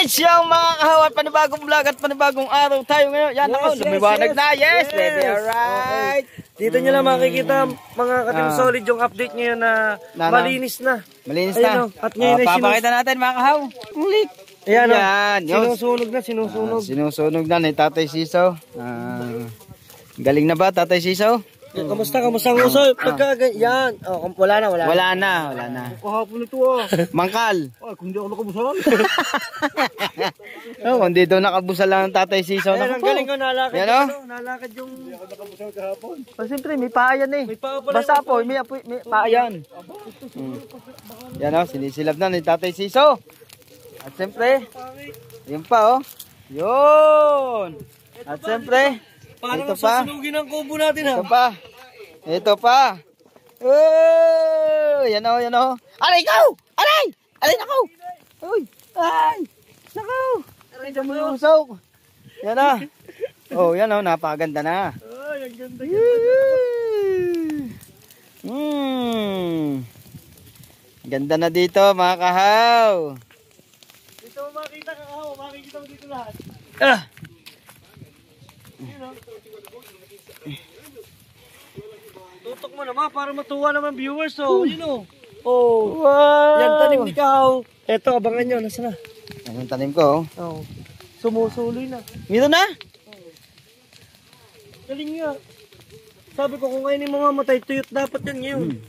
Guys, yung mga kahawat, panibagong vlog at panibagong araw tayo ngayon. Yan ako, lumiwanag na. Yes, baby, alright. Dito nyo lang makikita mga katim solid yung update ngayon na malinis na. Malinis na. At ngayon ay papakita natin mga kahaw. Ulit. Ayan, sinusunog. Sinusunog na ni Tatay Siso. Galing na ba Tatay Siso? Kamusta ang uso? Yan. Wala na. Kahapon ito Mangkal. Kung di ako nakabusalan. Kung di daw nakabusal lang ang Tatay Siso. Ayan, ang galing ko nalakad. Nalakad yung... Hindi ako nakabusal kahapon. Siyempre, may paa yan eh. May paa pala. Basta po, may paa yan. Yan o, sinisilab na ni Tatay Siso. At siyempre, yun pa Yun. At siyempre, parang susunugin ang kubo natin ha. Ito pa. Oh, yan o. Aray ikaw! Aray nako! Uy! Ay! Nako! Aray mo yung usok. Yan na. Oh, yan o. Napakaganda na. Ay, ang ganda. Ganda na dito mga kahaw. Dito mo makita kahaw. Makikita mo dito lahat. Tutok mo naman para matuwa naman viewers. Wow. Yan tanim ni Kahaw. Eto, abangan nyo. Nasa na? Anong tanim ko? Sumusuloy na. Dito na? Galing nga. Sabi ko kung ngayon yung mga matay tuyot dapat yan ngayon.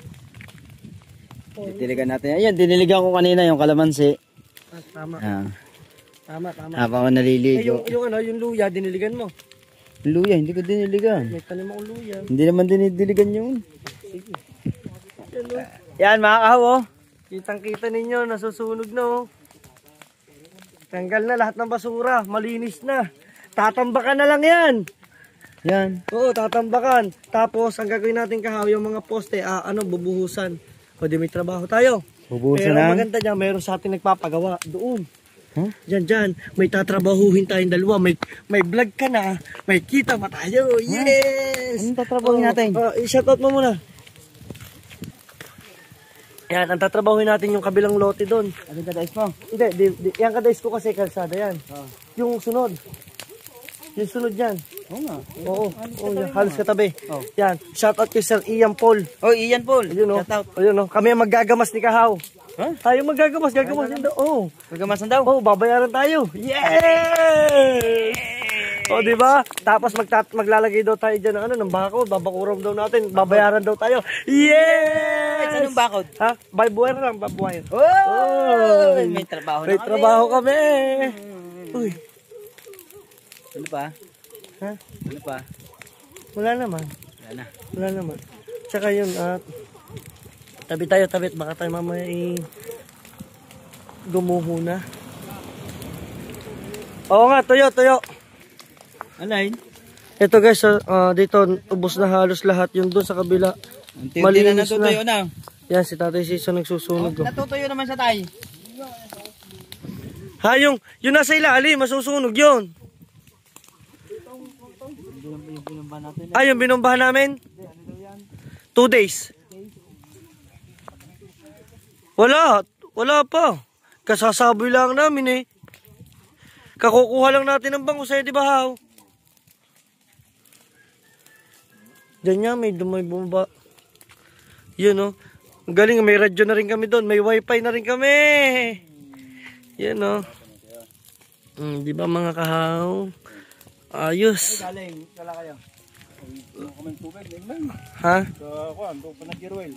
Diligan natin. Ayan, diniligan ko kanina yung kalamansi. Tama. Tama. Habang ako naliligo. Yung luya, diniligan mo. Luya, hindi ko diniligan. May tanim akong luya. Hindi naman dinidiligan yun. Sige. Yan mga kahaw Kitang-kita ninyo, nasusunog na Tanggal na lahat ng basura, malinis na. Tatambakan na lang yan. Yan. Oo, tatambakan. Tapos, ang gagawin natin kahaw, yung mga poste, bubuhusan. O di may trabaho tayo. Bubuhusan pero na? Maganda dyan, mayroon sa ating nagpapagawa. Doon. Diyan. May tatrabahuhin tayong dalawa. May vlog ka na. May kita pa tayo. Yes! Anong tatrabahuhin natin? I-shoutout mo muna. Yan, ang tatrabahuhin natin yung kabilang lote doon. Anong kadais mo? Hindi, yan kadais ko kasi kalsada yan. Yung sunod. Yung sunod yan. Oo, yan, halos katabi. Yan, shoutout kay Sir Ian Paul. Ian Paul. Shoutout. Kami ang maggagamas ni Kahaw. Tayo maggagamas yun daw. Magagamas daw? Babayaran tayo. Yes! Diba? Tapos maglalagay daw tayo dyan ng bakod. Babakuram daw natin. Babayaran daw tayo. Yes! Anong bakod? Babuwire lang, babuwire. May trabaho na May trabaho kami. Uy. Ano pa? Ano pa? Wala naman. Wala naman. Tsaka yun, tabi tayo, baka tayo mamaya gumuho na. Oo nga, tuyo. Alay? Ito guys, dito ubos na halos lahat yung doon sa kabila. Malinis na. Yan, si Tatay Siso nagsusunog. Natutuyo naman sa tayo. Yung nasa ilalim, masusunog yun. Yung binombahan namin? 2 days. Wala pa. Kasasaboy lang namin Kakukuha lang natin ng bangus di ba Haw? Diyan may bumaba. Yun Ang galing, may radyo na rin kami doon. May wifi na rin kami. Yan di ba mga kahaw? Ayos. Wala kayo.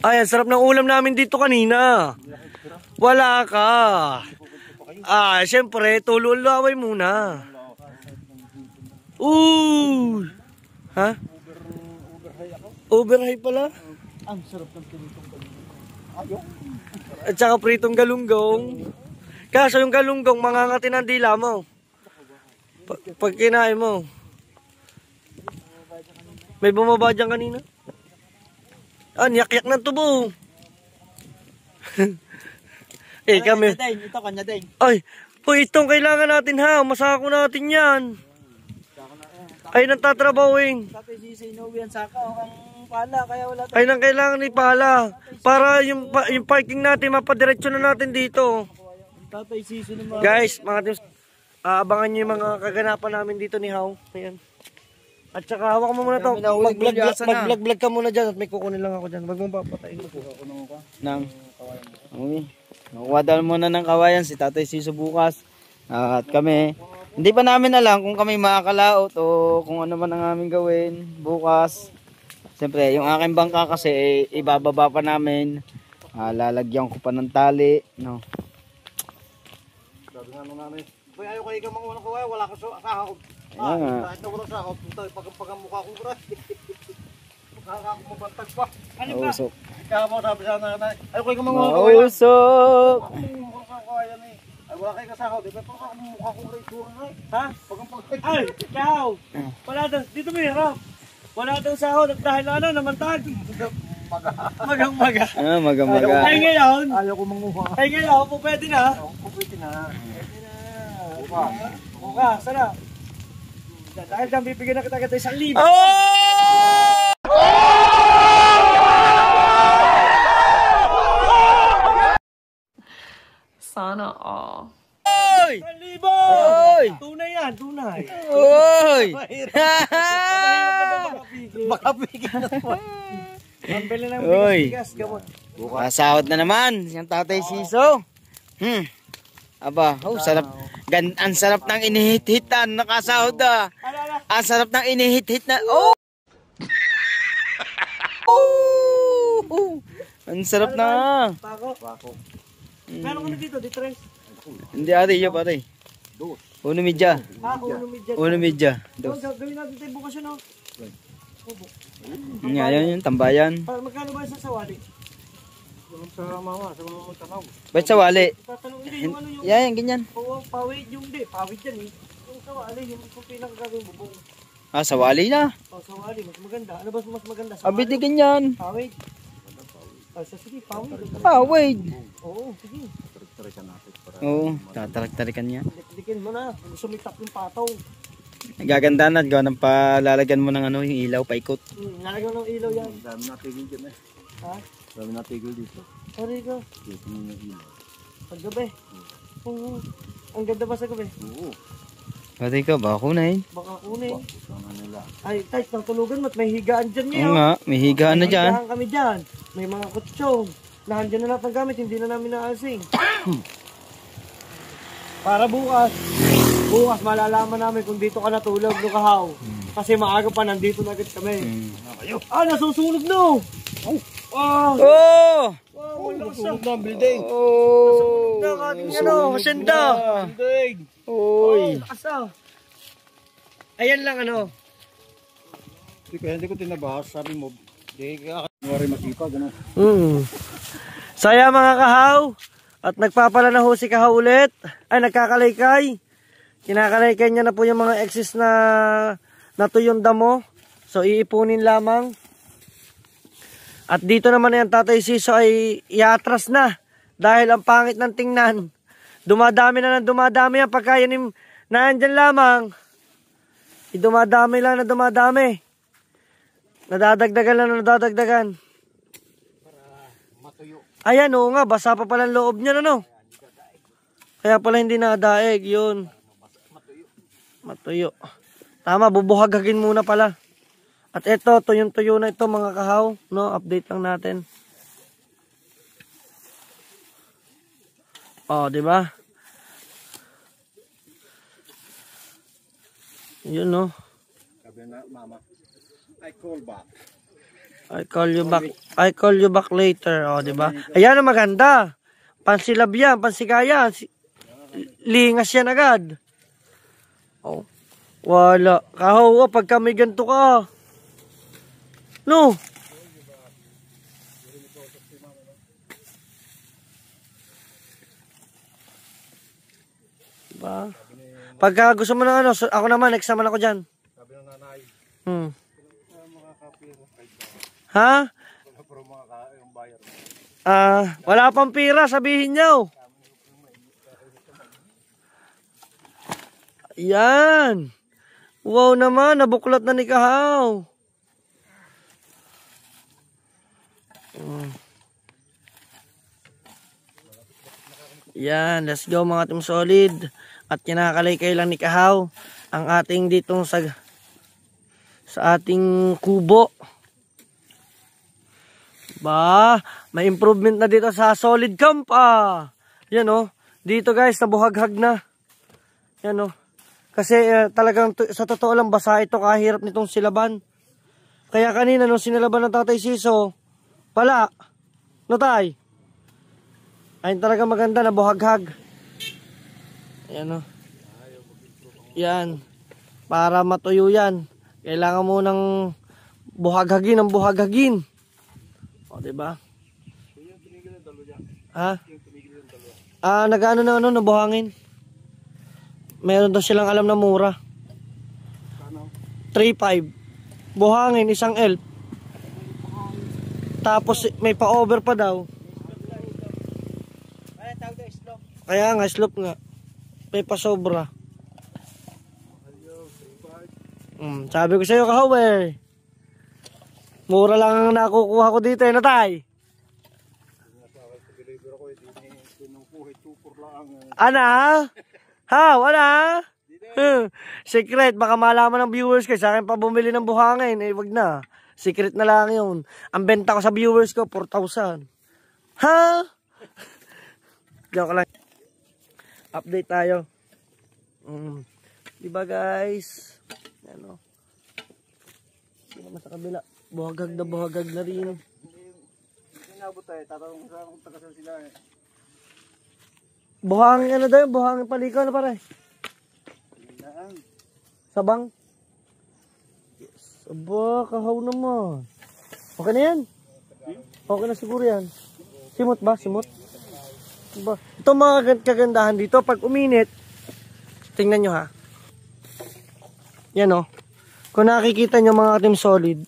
Ang sarap ng ulam namin dito kanina. Wala ka. Siyempre, tululaway muna. Overhigh pala? Ang sarap ng pritong galunggong. At saka pritong galunggong. Kaso yung galunggong, mangangati ng dila mo. Pag kinain mo. May bumaba dyan kanina. Niyak-yak ng tubo. Kami. Ito kanya din. Itong kailangan natin masako natin yan. Ay, nang tatrabawing. Tatay Siso, inuwi ang sako. Ang pala, kaya wala tayo. Ay, nang kailangan ni pala. Para yung parking natin, mapadiretso na natin dito. Tatay Siso naman. Guys, mga teams, aabangan nyo yung mga kaganapan namin dito ni How. Ayan. At saka hawak mo muna to. Dami na uling gulyasan na. Mag-vlog ka muna dyan at may kukunin lang ako dyan. Wag mong papatayin. Nang okay. Nakuha daw muna ng kawayan si Tatay Siso bukas. At kami, hindi pa namin alam kung kami makakalaot o kung ano man ang aming gawin bukas. Siyempre, yung aking bangka kasi ibababa pa namin. Lalagyan ko pa ng tali, no. Sabi nga nung nanay, "Boy, ayaw kayo ka manguha ng kawayan, wala ka sahod." Ayan nga. Kahit na wala sahod, pag ang mukha kong bro. Mukha ako mabantag pa. Ano ba? Usok. Kaya mo sabi sa nanay, ayaw kayo ka manguha ng kawayan. Usok. Ay, wala kayo kasahod. Di ba ito ang mukha kong raytura na eh. Ha? Pag ang pagkakit. Ay, ikaw! Wala daw, dito may harap. Wala daw sahod at dahil ano, namantag. Magang-maga. Maga-maga. Ay ngayon. Ayaw ko manguha. Ay ngayon, po pwede na. Pwede na. Pwede na. Buka, sana. Dahil dyan, bibigyan na kita 1,000. Sana all. Oy! 1,000! Oy! Tunay yan, tunay. Oy! Baka bigyan na po. Ang bili ng Oy! bigas, gamot. Sahod na naman yung Tatay Siso. Aba, sarap. Ang sarap ng inihit-hitan, nakasahod ah. Ang sarap ng inihit-hit na. Oh! Ang sarap na. Pako. Meron ko na dito, di tres. Hindi ate, iyo pare. Uno medya. Uno medya. Gawin natin tayo bukas yun, no? Ngayon yung tambayan. Magkano ba sa sawali? Sa mama tanaw. Ba't sa wali? Tatanong hindi yung ano yung... Yan, ganyan. Oo, pawid yung di. Pawid yan eh. Yung sawali, yung pinakagagawin bubong. Sa wali na. Sawali, mas maganda. Ano ba mas maganda? Abi di ganyan. Pawid. Sige, pawid. Pawid. Oo, sige. Oo, tatarik-tarikan niya. Dikin mo na. Sumitap yung pataw. Gaganda na, gawa ng palalagyan mo ng ano, yung ilaw, paikot. Nalagyan mo ng ilaw yan. Dami natigil dyan eh. Ha? Dami natigil dito. Sorry ka. Dito mo yung ilaw. Paggabi. Ang ganda ba sa gabi? Oo. Pati ka, baka kunain. Baka kunin. Sana nila. Ay, tayo, natulugan mo at may higaan dyan Oo ngayon. nga, may higaan na dyan. May higaan kami dyan. May mga kutsyon. Nandiyan na lahat ng gamit, hindi na namin naasing. Para bukas malalaman namin kung dito ka natulog, Lukahaw. Kasi maaga pa, nandito na agad kami. Nasusunog no! Wow! Oh! Wow, Nasusunog na ang building. Oh! Nakating ano, masyenda. Building. Oy! Asa? Ayan lang ano. Hindi ko tinabahas. Sabi mo, di ka wari masipag. Ano? Saya mga kahaw. At nagpapala na ho si Kahaw ulit. Ay, nagkakalaykay. Kinakalaykay niya na po yung mga excess na natuyong damo. So, iipunin lamang. At dito naman yung Tatay Siso ay iatras na. Dahil ang pangit ng tingnan. Dumadami na ng dumadami yan. Pagka yan naandyan lamang. Dumadami lang na dumadami. Nadadagdagan lang na nadadagdagan. Ayan, oo nga, basa pa pala ang loob niya, ano? Kaya pala hindi nadaig, yun. Matuyo. Tama, bubuhagagin muna pala. At ito, tuyong-tuyo na ito mga kahaw. No, update lang natin. Oh, di ba? Yun, no? Sabi na, mama, I call back. I call you back later. Oh, di ba? Ayan ang maganda. Pansilab yan, pansigaya. Lingas yan agad. Oh. Wala. Kahaw, pag kami ganito ka. No. Diba? Pagka gusto mo na ano, ako naman, next naman ako dyan. Sabi ng nanay, Ha? Wala pang pira, sabihin niyo. Yan. Wow naman, nabuklat na ni Kahaw. Yan, let's go mga team solid. At kinakalaykay lang ni Kahaw ang ating ditong sa ating kubo. Ba, may improvement na dito sa solid camp Yan oh. Dito guys, nabuhaghag na. Yan oh. Kasi talagang sa totoo lang basa ito, kahirap nitong silaban. Kaya kanina nung sinilaban ng Tatay Siso, pala, no tay? Ayun talaga maganda, nabuhaghag. Yan oh. Yan. Para matuyo yan, kailangan mo ng buhaghagin, ang buhaghagin. O, diba? Ha? Nag-ano na nabuhangin. Meron daw silang alam na mura. 3.5. Buhangin, isang elf. Tapos may pa-over pa daw. Kaya nga, slope nga. May pa-sobra. Sabi ko sa'yo, Kahaw eh. Mura lang ang nakukuha ko dito na tay. Ana? How? Ana? Secret, baka malaman ng viewers ko. Sa akin pa bumili ng buhangin. Wag na. Secret na lang yun. Ang benta ko sa viewers ko, 4,000. Ha? Joke lang. Update tayo. Diba guys? Ano? Sino mas sa kabila? Buhagag na rin. Inabot tayo, tatanong sa kung tagasal sila eh. Buhangin ano daw? Buhangin palikaw na pare. Sabang? Yes. Aba, Kahaw naman. Okay na yan? Okay na siguro yan. Simot ba? Simot? Aba. Ito mga kagandahan dito. Pag uminit, tingnan nyo ha. Yan o. Kung nakikita nyo mga Team Solid,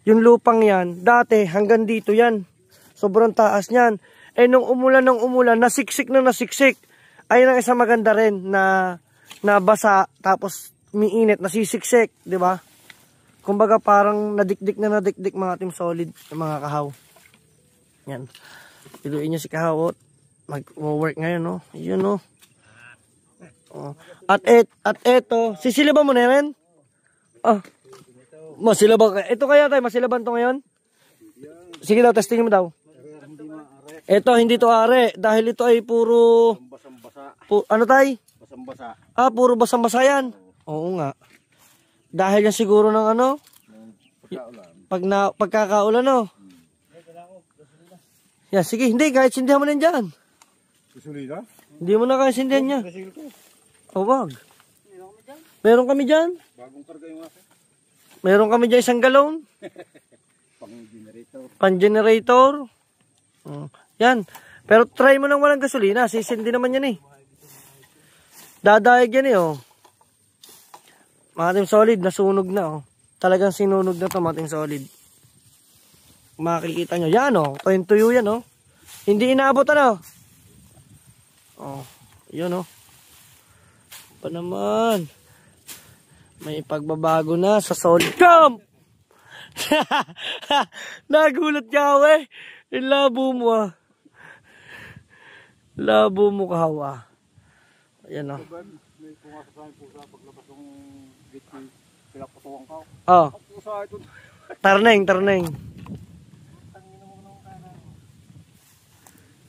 yung lupang yan, dati hanggang dito yan. Sobrang taas niyan. Nung umulan, nasiksik. Ayun ang isang maganda rin na basa, tapos umiinit, nasisiksik, di ba? Kumbaga parang nadikdik mga Team Solid, mga Kahaw. Yan. Piluin nyo si Kahaw, mag-work ngayon, no? Yun, no? At eto, sisiliban mo na rin? Masilaban ka. Ito kaya tayo, masilaban to ngayon? Sige daw, testingin mo daw. Ito, hindi to are. Dahil ito ay puro... Basang-basa. Ano tay? Basang-basa. Puro basang-basa yan. Oo nga. Dahil yan siguro ng ano? Pagkakaulan, no? Yan, sige. Hindi, kahit sindihan mo na dyan. Gasolina? Hindi mo na kahit sindihan niya. Wag. Meron kami dyan. Bagong karga yung akin. Meron kami dyan 1 galon. Pang-generator. Pan-generator. Yan. Pero try mo nang walang gasolina. Sisindi naman yan eh. Dadayag yan eh oh. Mga Team Solid, nasunog na oh. Talagang sinunog na to mga Team Solid. Makikita nyo. Yan oh. Tuyo yan oh. Hindi inaabot ano. Oh. Yun oh. Pa naman. May pagbabago na sa Solid Camp. Nagulat ka eh. Labo mo ah. Labo mo Kahaw. Ayan o. May pumasok sa akin pusa paglabas ng gate ko. Pinaputuan ka. Oh. Pusa ito. Tarneng.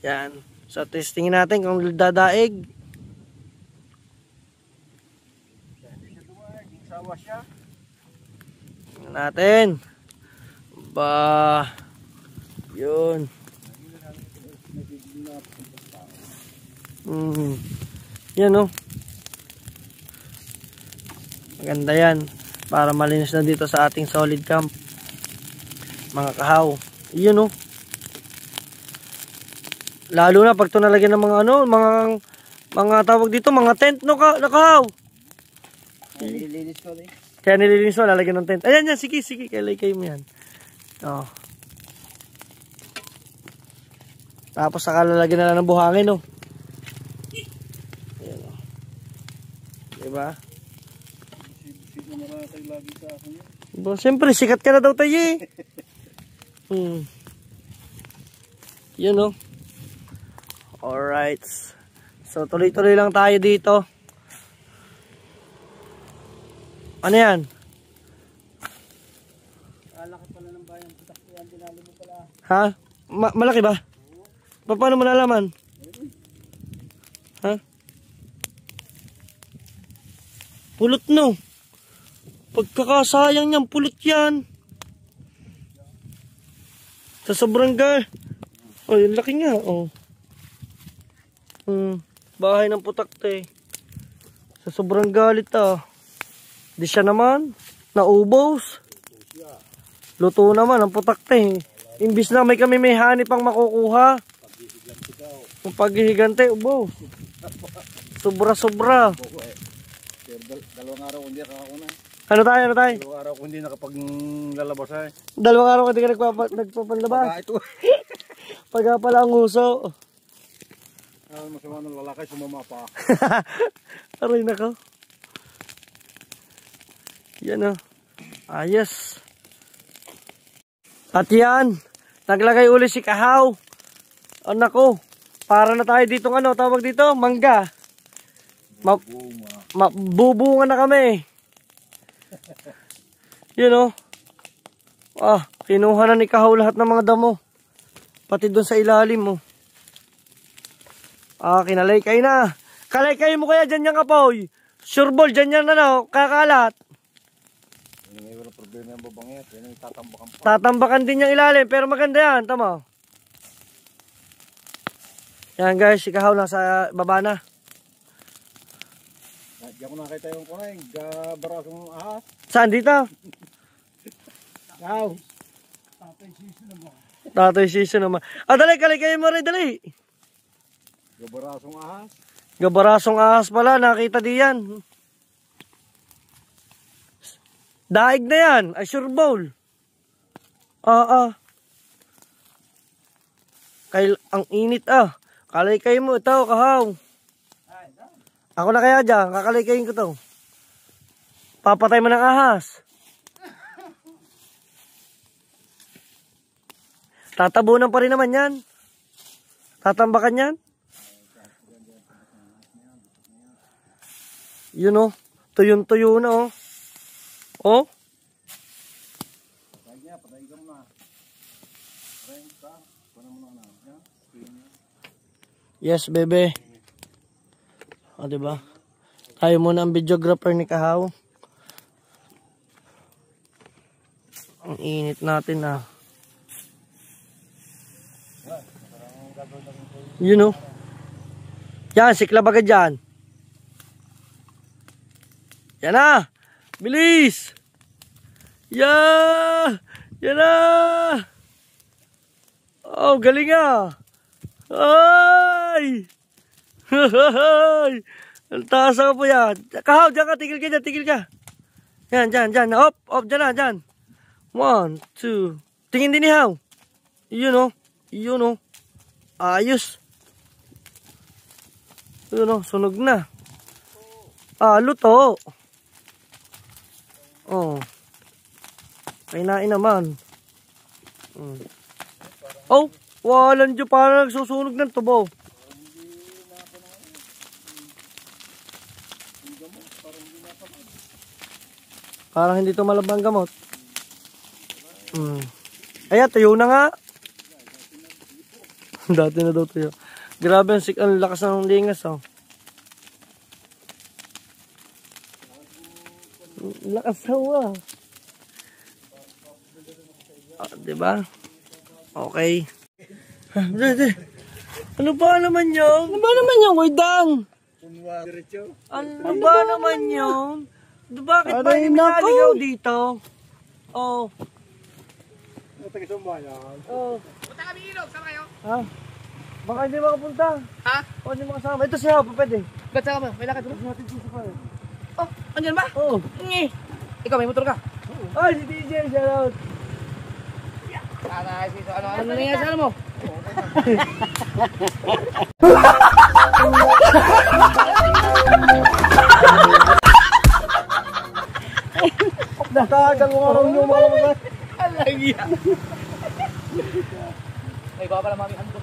Yan. So testingin natin kung dadaig. Sawa siya. Tingnan natin. Ba. Yun. Yan oh. Maganda yan. Para malinis na dito sa ating Solid Camp. Mga Kahaw. Yun oh. Lalo na pag ito nalagyan ng mga ano, mga tawag dito, mga tent no Kahaw. Nililinis ko rin. Kaya nililinis mo, lalagyan ng tent. Ayan yan, sige, kayo mo yan. Oh. Tapos saka lalagyan na lang ng buhangin oh. Ayan oh. Diba? Sino naman tayo lagi sa akin yun? Bo, siyempre, sikat ka na daw tayo eh. Yun oh. Alright. So tuloy-tuloy lang tayo dito. Ano yan? Kalaki pala ng bayan. Putak yan, tinali mo pala. Ha? Malaki ba? Paano mo nalaman? Ha? Pulot no. Pagkakasayang niyan, pulot yan. Sa sobrang oh, yung laki nga, oh. Bahay ng putakte. Sa sobrang galit, Di siya naman, naubos. Luto naman ang putakte. Imbis na may hani pang makukuha. Yung paghihigante, ubos. Sobra-sobra. Dalawang araw hindi nakakuna. Ano tayo? Dalawang araw hindi nakapaglalabas ay. Dalawang araw hindi ka nagpapanlabas. Ito. Pagka pala ang uso. Masama ng lalaki, sumama pa. Aray na ko. Yan ayos. At yan, naglagay uli si Kahaw. Nako, para na tayo ditong tawag dito, mangga. Bubunga na kami. Yun kinuha na ni Kahaw lahat ng mga damo. Pati doon sa ilalim mo. Kinalaykay na. Kalaykay mo kaya dyan yung kapoy. Sureball dyan yan kakalat. Wala problema yung babangit. Yan yung tatambakan pa. Tatambakan din yung ilalim, pero maganda yan. Tama. Yan guys, si Kahaw nasa baba na. Diyan ko nakita yung kunay. Gabarasong ahas. Saan dito? Kahaw. Tatay season naman. Dali, kalaykay mo rin, dali. Gabarasong ahas. Gabarasong ahas pala, nakita diyan. Daig na yan, ay sureball. Ang init Kalaykay mo, ito, Kahaw. Ako na kaya dyan, kakalaykayin ko to. Papatay mo ng ahas. Tatabunan pa rin naman yan. Tatambakan yan. Yun tuyon-tuyo na Yes, bebe. Diba? Tayo muna ang videographer ni Kahaw. Ang init natin Yan, sikla bagad dyan. Yan na. Bilis. Yan na. Oh, galing Ay. Ang taas ako po yan. Kahaw, dyan ka. Tigil ka. Yan, dyan. Op, dyan na. 1, 2. Tingin din ni Haw. Yun ayos. Sunog na. Luto. Kainain naman. Walang dyan parang nagsusunog ng tubo. Parang hindi ito malabang gamot. Ayan, tuyo na nga. Dati na daw tuyo. Grabe ang lakas ng lingas Lakas diba? Okay. Ano ba naman yun? Waydang? Ano ba naman yun? Bakit ba hindi naligaw dito? Punta kami ilog, saan kayo? Baka hindi makapunta. O hindi makasama. Ito siya, pwede. Ba't saan ka ba? May lakad ba? Natin siya pa. Andyan ba? Oo. Ikaw, may motor ka? Ay, si DJ, shout out. Ano nangyayari sa mo? Nakakagawang araw nyo mga kapatid. Alagya. May baba pala mami handok.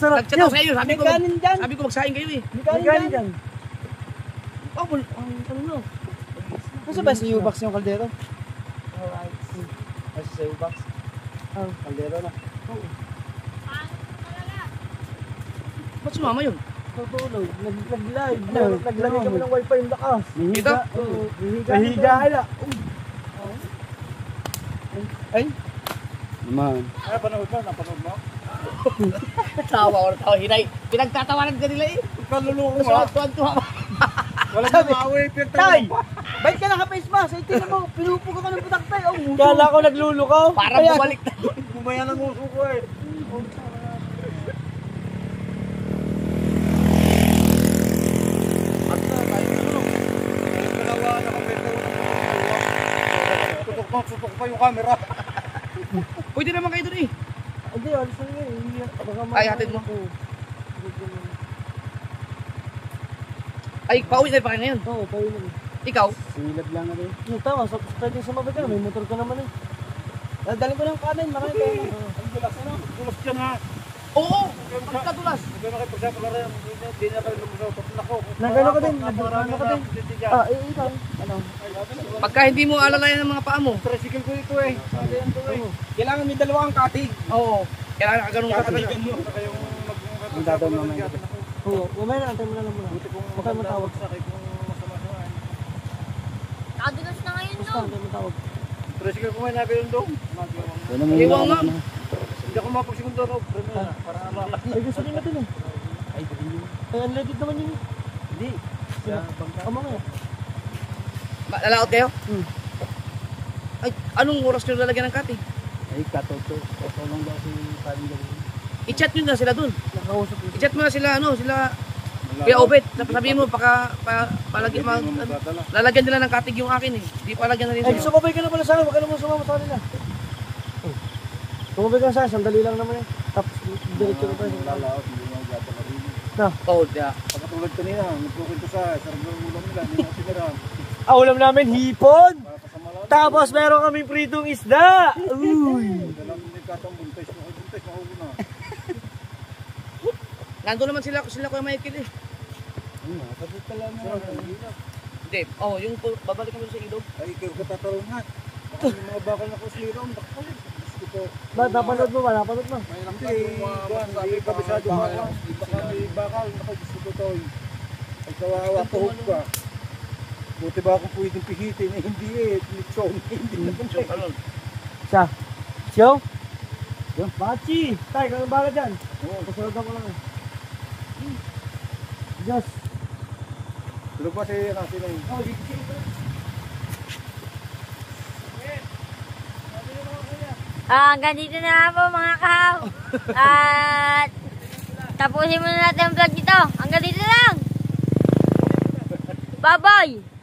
Sarap. Nagchat sa iyo, sabi ko magsaing kayo May kanin dyan. Ano? Kasi ba sa U-box yung kaldero? Alright. Kasi sa U-box? Oh. Kaldero na. Oo. Ba't sumama yun? Tutulog. Nag-live. Naglagay kami ng wifi yung lakas. Ito? Oo. Nahiga. Ala. Ay? Naman. Ay, panood mo? Napanood mo? Tawa ko. Hinay. Pinagtatawanan ka nila eh. Kalulungo Mas tuwan-tuwa. Walang namawi. Tay! Bait ka naka-face mask. Ay, tingnan mo. Pinupo ka ng butaktay. Oh, muso. Kala ko naglulukaw. Parang bumalik na. Bumaya ng uso ko eh. At na, tayo tulog. Dalawa, nakapenta ko ng tutok pa yung camera. Pwede naman kayo dun eh. Hindi, alis na nga eh. Ay, hatid mo? Ay, pauwi na pa kayo ngayon. Oo, tayo na. Ikaw? Silad lang na rin. Yung tama, pwede sumabay ka na. May motor ka naman eh. Dalhin ko ng kanin. Marami kayo na. Ang dulas ano? Dulas dyan ha. Oo! Pagkadulas. Hindi na kayo pagsapala rin. Hindi na kayo lumusot. Nako. Nagano ka din? Nagano ka din? Ah, ikaw. Ano? Pagka hindi mo alalayan ng mga paa mo. Tricycle ko ito eh. Sabi yan to eh. Kailangan may dalawang katig. Oo. Kailangan ka ganun ka talaga. Ang dadong naman. Oo, umay na. Antay mo na lang muna. Buti kung Huwag kayo matawag. sakit kung masama-samaan. Nakadulas na ngayon, Basta, no? antay mo matawag. Tricycle ko may nagayon doon. Iwan nga. Hindi ako mapagsimundo no. Para makas. Ay, gusto din natin eh. Ay, yun. Ay, unleaded naman yun eh. Hindi. Kama nga. Lalaot kayo? Hmm. Ay, anong oras nyo lalagyan ng katig? Ay, katoto. Katulong daw si Paring Gawin. I-chat nyo na sila dun. Nakausap ko. I-chat mo na sila, sila Kuya Obet. Sabihin mo, palagyan, lalagyan nila ng katig yung akin eh. Di palagyan na rin Ay, sa'yo. sumabay ka na pala sa akin. Huwag ka naman sumama sa kanila. Sumabay ka sa akin. Sandali lang naman eh. Tapos, diretso na tayo. Lalaot, hindi mo gata rin. Oh, yeah. Pagkatulad kanina, nagpupunto sa sarap ng ulam nila. Hindi mo tinira. Ulam namin, hipon. Para pasamala. Tapos, meron kaming pritong isda. Uy. Dalam ni Katang buntis. Buntis, mahuli na. Nandun naman sila Kuya Michael eh. Kapit ka lang na. Hindi. Oh, yung babalik kami sa ilog. Ay, ikaw katatarong nga. Baka may mga bakal na kusirong. Ito. Ba, napanood mo ba? Napanood mo? May lampas yung mga kabisado bakal. Baka may bakal. Naku, gusto ko to. Ay, kawawa, tuhog ka. Buti ba akong pwedeng pihitin? Eh, hindi eh. Lechon. Hindi na kung Siya. Siyo? Bachi! Tay, kang baga dyan. Oo, kasunod ako lang eh. Diyos. Tulog ba si Nasi na yun? Oh, Hanggang dito na nga po mga kahaw. At tapusin muna natin ang vlog dito. Hanggang dito lang. Bye-bye!